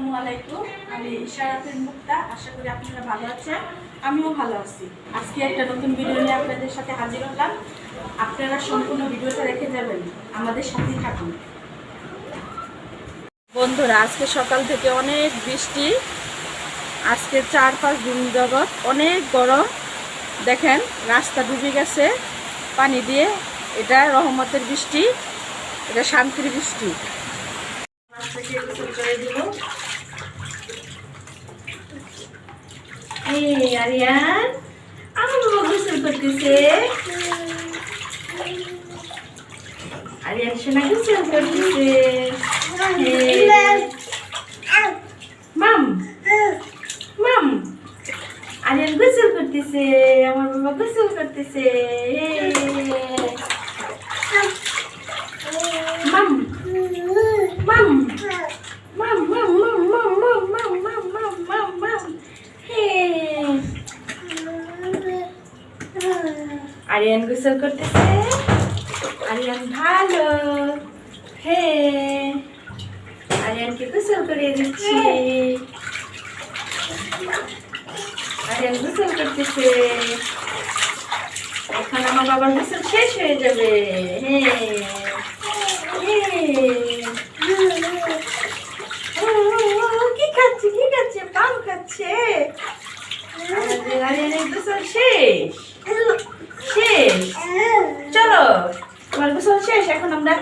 আসসালামু আলাইকুম। আমি শারাফিন মুক্তা। আশা করি আপনারা ভালো আছেন, আমিও ভালো আছি। আজকে একটা নতুন ভিডিও নিয়ে আপনাদের সাথে হাজির হলাম। আপনারা সম্পূর্ণ ভিডিওটা রেখে যাবেন, আমাদের সাথেই থাকুন। বন্ধুরা, আজকে সকাল থেকে অনেক বৃষ্টি। আজকে 4-5 দিন যাবত অনেক গরম। দেখেন রাস্তা ডুবে গেছে পানি দিয়ে। এটা রহমতের বৃষ্টি, এটা শান্তির বৃষ্টি। আরিয়ান আমার বাবা গোসল করতেছে। আরিয়ান সোনা গোসল করতেছে। মাম মাম আরিয়ান গোসল করতেছে, আমার বাবা গোসল করতেছে। মাম মাম মাম মাম মাম মাম মাম মাম মাম মাম মাম আরিয়ান গোসল করতেছে। আরিয়ান ভালো। হে আরিয়ানকে গোসল করিয়ে দিচ্ছি। আরিয়ান গোসল করতেছে। এখন আমার বাবার গোসল শেষ হয়ে যাবে। কি খাচ্ছে কি খাচ্ছে? পান খাচ্ছে। আরিয়ানের গোসল শেষ শেষ। চলো আমার গোসল শেষ। এখন আমরা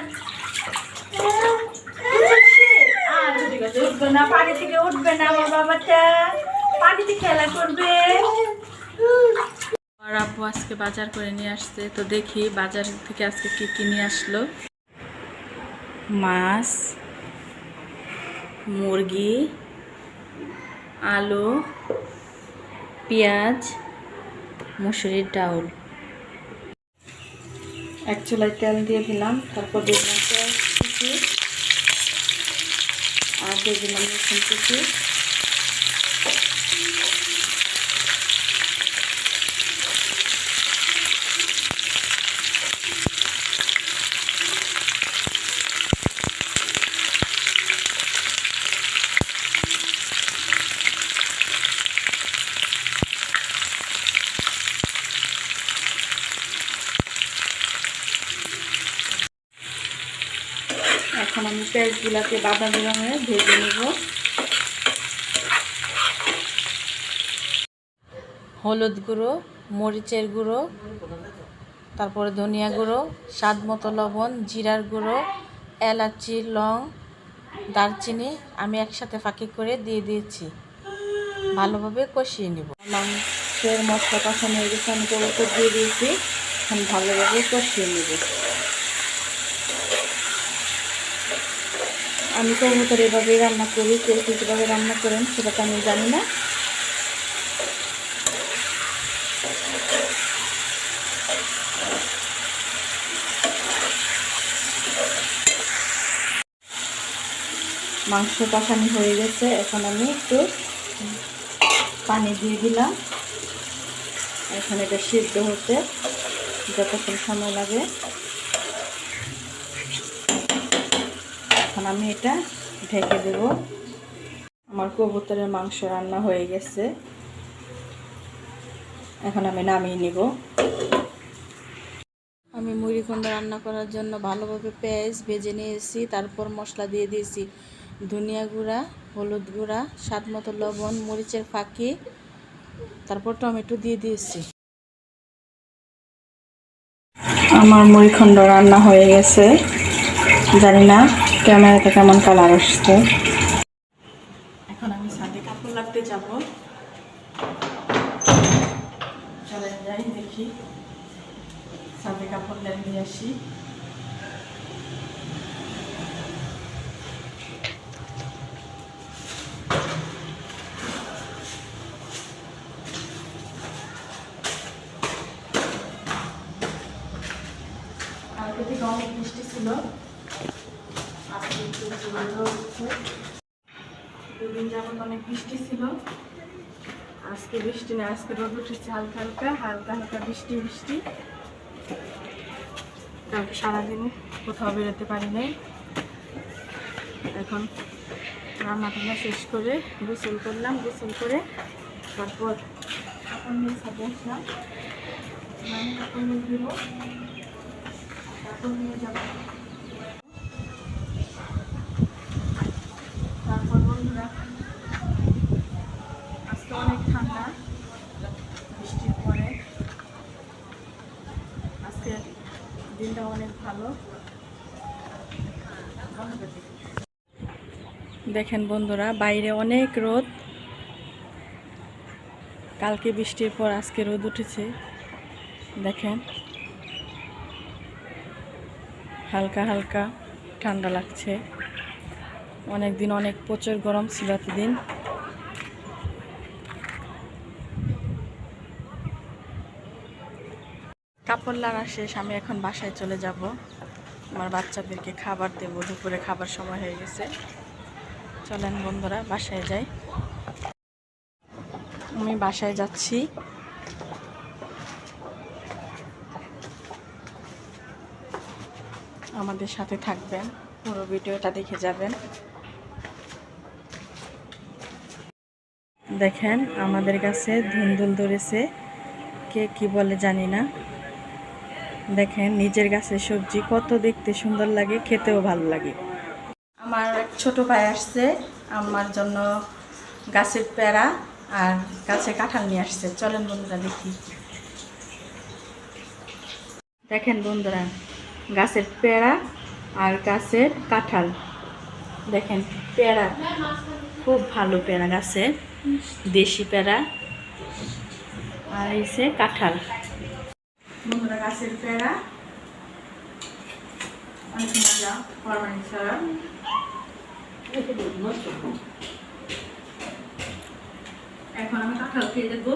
উঠবে না, পানি থেকে উঠবে না। আমার বাবাটা পানিতে খেলা করবে। আর আপু আজকে বাজার করে নিয়ে আসছে, তো দেখি বাজার থেকে আজকে কি কি নিয়ে আসলো। মাছ, মুরগি, আলু, পেঁয়াজ, মুসুরির ডাউল। এক চুলায় তেল দিয়ে দিলাম, তারপর দিয়ে দিলাম পেঁয়াজ কুচি আর দিয়ে দিলাম রসুন কুচি। এখন আমি পেঁয়াজগুলাকে বাদামি রঙে ভেজে নেব। হলুদ গুঁড়ো, মরিচের গুঁড়ো, তারপরে ধনিয়া গুঁড়ো, স্বাদ মতো লবণ, জিরার গুঁড়ো, এলাচি, লং, দারচিনি আমি একসাথে ফাঁকি করে দিয়ে দিয়েছি। ভালোভাবে কষিয়ে নেব। মাংসের মশলা কষানো হয়ে গেছে, আমি টমেটো দিয়ে দিয়েছি। এখন ভালোভাবে কষিয়ে নেব। আমি কবুতর এভাবেই রান্না করি, কেউ কীভাবে রান্না করেন সেটা তো আমি জানি না। মাংস কষানো হয়ে গেছে, এখন আমি একটু পানি দিয়ে দিলাম। এখন এটা সিদ্ধ হতে যতক্ষণ সময় লাগে। এখন আমি এটা ঢেকে দেব। আমার কবুতরের মাংস রান্না হয়ে গেছে, এখন আমি নামিয়ে নিব। আমি মুড়িঘণ্ট রান্না করার জন্য ভালোভাবে পেঁয়াজ ভেজে নিয়েছি, তারপর মশলা দিয়ে দিয়েছি ধনিয়া গুঁড়া, হলুদ গুঁড়া, স্বাদ মতো লবণ, মরিচের ফাঁকি, তারপর টমেটো দিয়ে দিয়েছি। আমার মুড়িঘণ্ট রান্না হয়ে গেছে, জানি না ক্যামেরাতে কেমন কালার আসছে। এখন আমি ছাদে কাপড় লাগতে যাব। চলে যাই, দেখি ছাদে কাপড় লাগিয়ে আসি। কালকে থেকে অনেক বৃষ্টি ছিল, আজকে একটু হচ্ছে। দুদিন যাবত অনেক বৃষ্টি ছিল, আজকে বৃষ্টি নেই। আজকে রোদ উঠেছে হালকা হালকা হালকা হালকা বৃষ্টি বৃষ্টি। কালকে সারাদিন কোথাও বেরোতে পারি নাই। এখন রান্না টান্না শেষ করে গোসল করলাম, গোসল করে তারপর কাপড় নিয়ে ছাদে আসলাম। আমি কাপড় নিয়ে দিব, কাপড় নিয়ে যাব। তারপর বন্ধুরা আজকে অনেক ঠান্ডা, বৃষ্টির পরে আজকে দিনটা অনেক ভালো। দেখেন বন্ধুরা বাইরে অনেক রোদ, কালকে বৃষ্টির পর আজকে রোদ উঠেছে। দেখেন হালকা হালকা ঠান্ডা লাগছে। অনেক দিন অনেক প্রচুর গরম ছিল এতদিন। কাপড় লাগা শেষ, আমি এখন বাসায় চলে যাব। আমার বাচ্চাদেরকে খাবার দেব, দুপুরে খাবার সময় হয়ে গেছে। চলেন বন্ধুরা বাসায় যাই। আমি বাসায় যাচ্ছি। আমাদের সাথে থাকবেন, পুরো ভিডিওটা দেখে যাবেন। দেখেন আমাদের কাছে ধুন্দুল ধরেছে, কে কি বলে জানি না। দেখেন নিজের গাছে সবজি কত দেখতে সুন্দর লাগে, খেতেও ভালো লাগে। আমার এক ছোট ভাই আসছে আমার জন্য গাছের পেয়ারা আর গাছে কাঁঠাল নিয়ে আসছে। চলেন বন্ধুরা দেখি। দেখেন বন্ধুরা গাছের পেয়ারা আর গাছের কাঁঠাল। দেখেন পেয়ারা খুব ভালো, পেয়ারা গাছের দেশি পেয়ারা আর এসে কাঁঠাল। বন্ধুরা গাছের পেয়ারা অনেক মজা, ফরমালিন ছাড়া। এখন আমি কাঁঠাল খেয়ে দেখবো।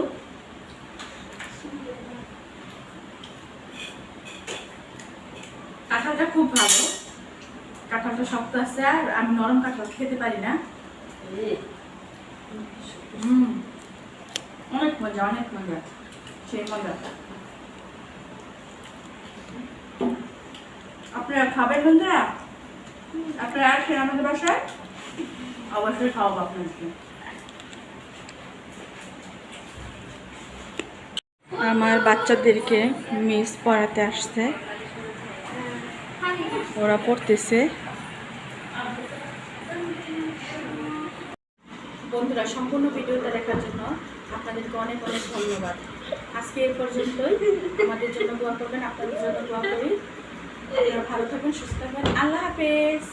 কাঁঠালটা খুব ভালো, কাঁঠালটা শক্ত আছে আর আমি নরম কাঁঠাল খেতে পারি না। অনেক মজা, অনেক মজা, সেই মজা। আপনারা খাবেন বন্ধুরা? আপনারা আসেন আমাদের বাসায়, অবশ্যই খাওয়াবো আপনাদেরকে। আমার বাচ্চাদেরকে মিস পড়াতে আসছে, ওরা পড়তেছে। বন্ধুরা সম্পূর্ণ ভিডিওটা দেখার জন্য আপনাদেরকে অনেক অনেক ধন্যবাদ। আজকে এই পর্যন্তই। আমাদের জন্য দোয়া করবেন, আপনাদের জন্য দোয়া করি। আপনারা ভালো থাকবেন, সুস্থ থাকবেন। আল্লাহ হাফেজ।